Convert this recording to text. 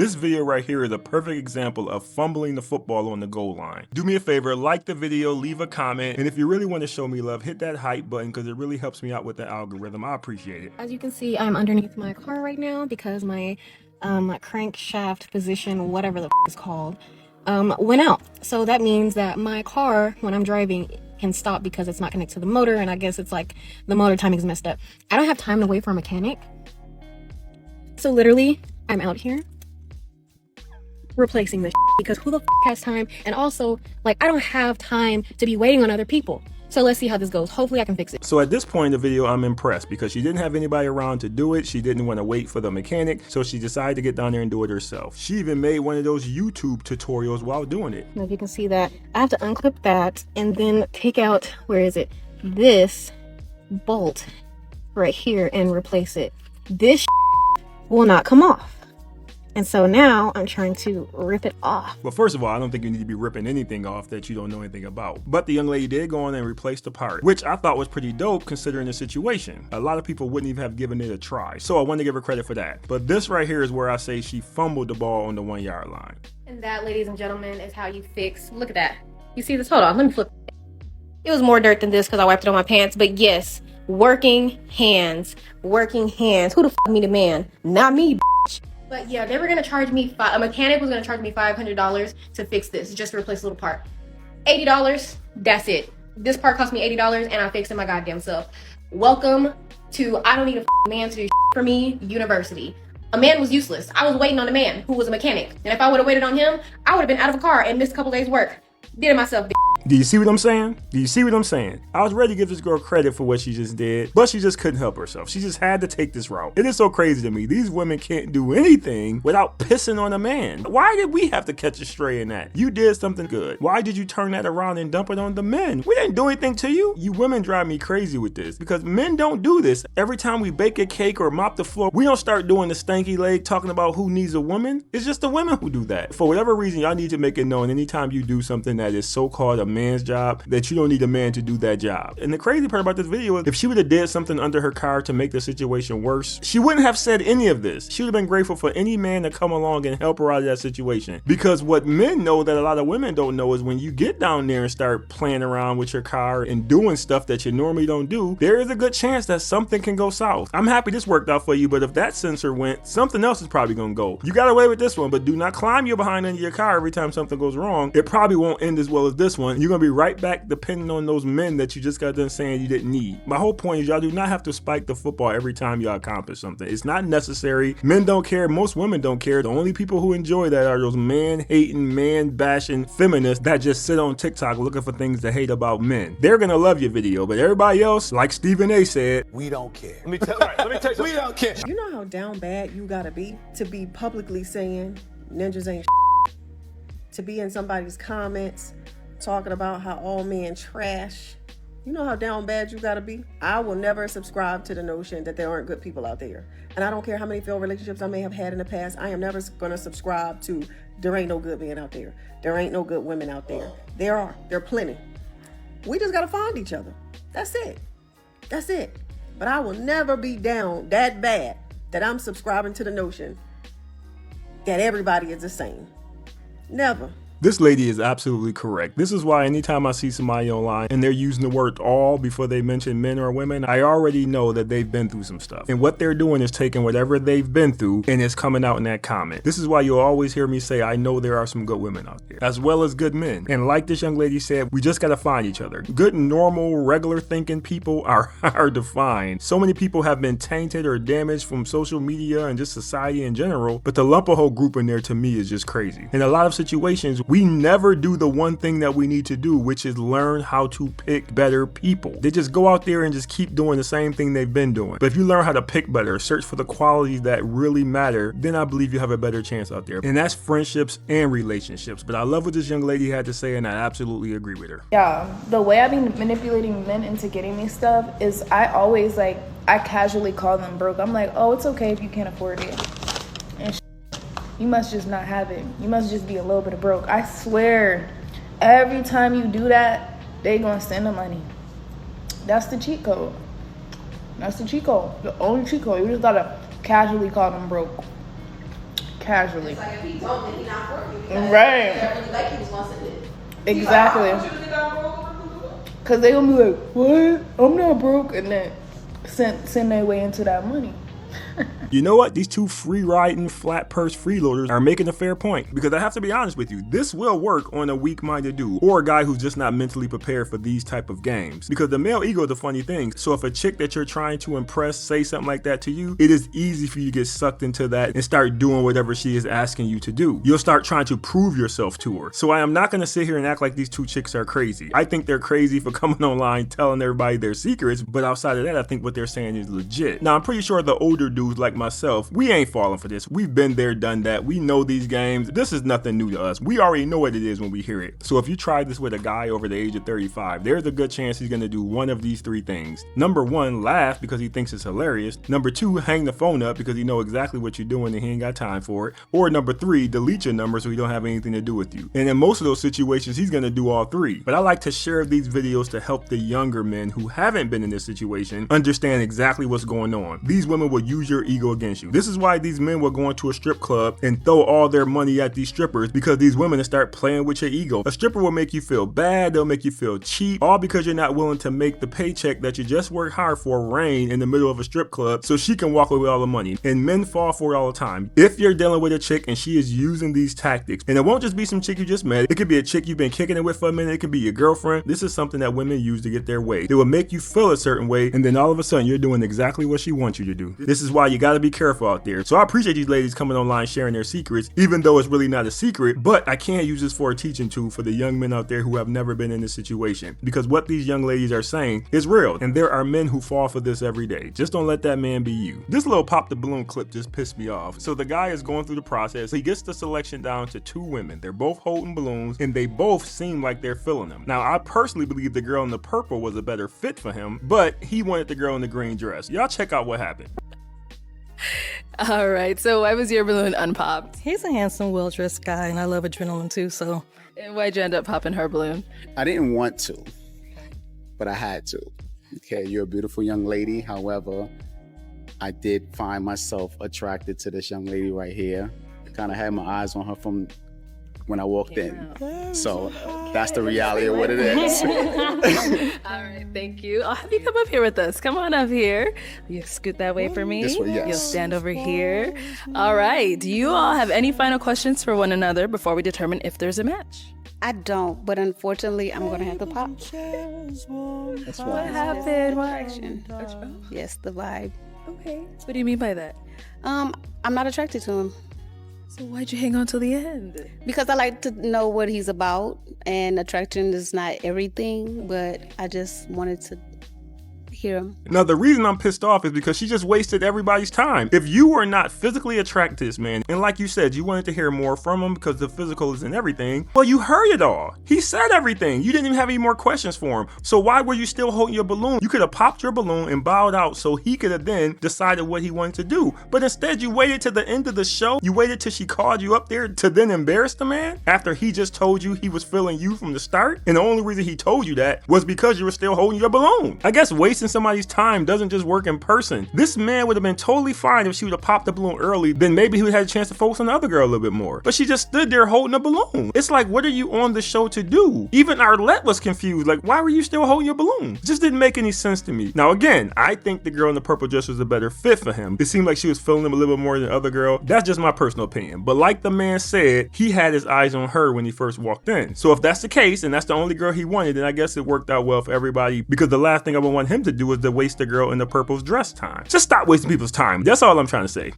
This video right here is a perfect example of fumbling the football on the goal line. Do me a favor, like the video, leave a comment, and if you really want to show me love, hit that hype button because it really helps me out with the algorithm. I appreciate it. As you can see, I'm underneath my car right now because my crankshaft position, whatever the is called, went out. So that means that my car, when I'm driving, can stop because it's not connected to the motor, and I guess it's like the motor timing's messed up. I don't have time to wait for a mechanic. So literally, I'm out here replacing this because who the has time? And also, like, I don't have time to be waiting on other people. So let's see how this goes. Hopefully I can fix it. So at this point in the video, I'm impressed because she didn't have anybody around to do it. She didn't want to wait for the mechanic, so she decided to get down there and do it herself. She even made one of those YouTube tutorials while doing it. Now, if you can see that, I have to unclip that and then take out, where is it? This bolt right here and replace it. This will not come off. And so now I'm trying to rip it off. Well, first of all, I don't think you need to be ripping anything off that you don't know anything about. But the young lady did go on and replace the part, which I thought was pretty dope considering the situation. A lot of people wouldn't even have given it a try. So I want to give her credit for that. But this right here is where I say she fumbled the ball on the 1 yard line. And that, ladies and gentlemen, is how you fix. Look at that. You see this? Hold on. Let me flip. It was more dirt than this because I wiped it on my pants. But yes, working hands. Working hands. Who the f me the man? Not me, bitch. But yeah, they were going to charge me, a mechanic was going to charge me $500 to fix this, just to replace a little part. $80, that's it. This part cost me $80 and I fixed it my goddamn self. Welcome to I don't need a man to do for me university. A man was useless. I was waiting on a man who was a mechanic. And if I would have waited on him, I would have been out of a car and missed a couple days work. Did it myself, Do you see what I'm saying? Do you see what I'm saying? I was ready to give this girl credit for what she just did, but she just couldn't help herself. She just had to take this route. It is so crazy to me. These women can't do anything without pissing on a man. Why did we have to catch a stray in that? You did something good. Why did you turn that around and dump it on the men? We didn't do anything to you. You women drive me crazy with this because men don't do this. Every time we bake a cake or mop the floor, we don't start doing the stanky leg talking about who needs a woman. It's just the women who do that. For whatever reason, y'all need to make it known anytime you do something that is so-called a man's job, that you don't need a man to do that job. And the crazy part about this video is if she would have did something under her car to make the situation worse, she wouldn't have said any of this. She would have been grateful for any man to come along and help her out of that situation. Because what men know that a lot of women don't know is when you get down there and start playing around with your car and doing stuff that you normally don't do, there is a good chance that something can go south. I'm happy this worked out for you, but if that sensor went, something else is probably gonna go. You got away with this one, but do not climb your behind into your car every time something goes wrong. It probably won't end as well as this one. You're gonna be right back depending on those men that you just got done saying you didn't need. My whole point is y'all do not have to spike the football every time y'all accomplish something. It's not necessary. Men don't care. Most women don't care. The only people who enjoy that are those man-hating, man-bashing feminists that just sit on TikTok looking for things to hate about men. They're gonna love your video, but everybody else, like Stephen A said, we don't care. Let me tell you, we don't care. You know how down bad you gotta be to be publicly saying ninjas ain't to be in somebody's comments talking about how all men trash. You know how down bad you gotta be? I will never subscribe to the notion that there aren't good people out there. And I don't care how many failed relationships I may have had in the past. I am never gonna subscribe to there ain't no good men out there. There ain't no good women out there. There are. There are plenty. We just gotta find each other. That's it. That's it. But I will never be down that bad that I'm subscribing to the notion that everybody is the same. Never. this lady is absolutely correct. This is why anytime I see somebody online and they're using the word all before they mention men or women, I already know that they've been through some stuff. And what they're doing is taking whatever they've been through and it's coming out in that comment. This is why you'll always hear me say, I know there are some good women out there, as well as good men. And like this young lady said, we just gotta find each other. Good, normal, regular thinking people are hard to find. So many people have been tainted or damaged from social media and just society in general, but to lump a whole group in there to me is just crazy. In a lot of situations, we never do the one thing that we need to do, which is learn how to pick better people. They just go out there and just keep doing the same thing they've been doing. But if you learn how to pick better, search for the qualities that really matter, then I believe you have a better chance out there. And that's friendships and relationships. But I love what this young lady had to say, and I absolutely agree with her. Yeah, the way I've been manipulating men into getting me stuff is I always I casually call them broke. I'm like, oh, it's okay if you can't afford it. And you must just not have it. You must just be a little bit of broke. I swear, every time you do that, they gonna send the money. That's the cheat code. That's the cheat code. The only cheat code. You just gotta casually call them broke. casually. Like if he don't, then he not for you. Right. If really like you, was gonna send it. Exactly. Cause they gonna be like, what? I'm not broke, and then send their way into that money. You know what? These two free riding, flat purse freeloaders are making a fair point. Because I have to be honest with you, this will work on a weak-minded dude or a guy who's just not mentally prepared for these type of games. Because the male ego is a funny thing. So if a chick that you're trying to impress say something like that to you, it is easy for you to get sucked into that and start doing whatever she is asking you to do. You'll start trying to prove yourself to her. So I am not going to sit here and act like these two chicks are crazy. I think they're crazy for coming online telling everybody their secrets, but outside of that, I think what they're saying is legit. Now, I'm pretty sure the older dudes like myself, we ain't falling for this. We've been there, done that. We know these games. This is nothing new to us. We already know what it is when we hear it. So if you try this with a guy over the age of 35, there's a good chance he's going to do one of these three things. Number one, laugh because he thinks it's hilarious. Number two, hang the phone up because he know exactly what you're doing and he ain't got time for it. Or number three, delete your number so he don't have anything to do with you. And in most of those situations, he's going to do all three. But I like to share these videos to help the younger men who haven't been in this situation understand exactly what's going on. These women will use your ego against you. This is why these men will go into a strip club and throw all their money at these strippers, because these women will start playing with your ego. A stripper will make you feel bad, they'll make you feel cheap, all because you're not willing to make the paycheck that you just worked hard for rain in the middle of a strip club so she can walk away with all the money. And men fall for it all the time. If you're dealing with a chick and she is using these tactics, and it won't just be some chick you just met, it could be a chick you've been kicking it with for a minute, it could be your girlfriend. This is something that women use to get their way. They will make you feel a certain way, and then all of a sudden you're doing exactly what she wants you to do. This is why you gotta be careful out there. So I appreciate these ladies coming online sharing their secrets, even though it's really not a secret, but I can't use this for a teaching tool for the young men out there who have never been in this situation, because what these young ladies are saying is real, and there are men who fall for this every day. Just don't let that man be you. This little pop the balloon clip just pissed me off. So the guy is going through the process. He gets the selection down to two women. They're both holding balloons, and they both seem like they're feeling them. Now, I personally believe the girl in the purple was a better fit for him, but he wanted the girl in the green dress. Y'all check out what happened. All right, so why was your balloon unpopped? He's a handsome, well-dressed guy, and I love adrenaline too, so. And why'd you end up popping her balloon? I didn't want to, but I had to. Okay, you're a beautiful young lady. However, I did find myself attracted to this young lady right here. Kind of had my eyes on her from when I walked in. So that's the reality of what it is. All right, thank you. I'll have you come up here with us. Come on up here. You scoot that way for me. This way, yes. You'll stand over here. All right. Do you all have any final questions for one another before we determine if there's a match? I don't, but unfortunately, I'm gonna have to pop. That's What why. happened? Attraction. Yes, the vibe. Okay. What do you mean by that? I'm not attracted to him So why'd you hang on till the end? because I like to know what he's about, and attraction is not everything, but I just wanted to hear him. Now, the reason I'm pissed off is because she just wasted everybody's time. If you were not physically attracted to this man, and like you said, you wanted to hear more from him because the physical isn't everything, well, you heard it all. He said everything. You didn't even have any more questions for him. So why were you still holding your balloon? You could have popped your balloon and bowed out so he could have then decided what he wanted to do. But instead, you waited to the end of the show. You waited till she called you up there to then embarrass the man after he just told you he was feeling you from the start. And the only reason he told you that was because you were still holding your balloon. I guess wasting somebody's time doesn't just work in person. This man would have been totally fine if she would have popped the balloon early, then maybe he would have had a chance to focus on the other girl a little bit more. But she just stood there holding a balloon. It's like, what are you on the show to do? Even Arlette was confused. Like, why were you still holding your balloon? It just didn't make any sense to me. Now, again, I think the girl in the purple dress was a better fit for him. It seemed like she was feeling him a little bit more than the other girl. That's just my personal opinion. But like the man said, he had his eyes on her when he first walked in. So if that's the case, and that's the only girl he wanted, then I guess it worked out well for everybody, because the last thing I would want him to do is to waste the girl in the purple's dress time. Just stop wasting people's time. That's all I'm trying to say.